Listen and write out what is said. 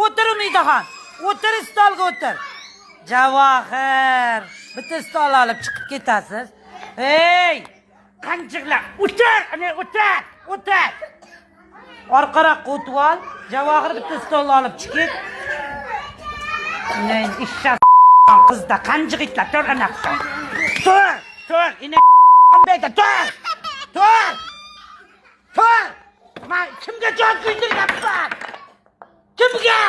O'tir Umidaxon. O'tir, stolga o'tir. Javohir, bitta stol olib chiqib ketasiz. Hey! Qanjiqlar, o'tir, ana o'tir. Orqaroqqa o'tib ol. Javohir bitta stol olib chiqib. Ne ishsha qizda qanjiq itlar, tur ana. Tur, ina qambeyda, tur. Men kimga jon kuydiryapman? Kimga?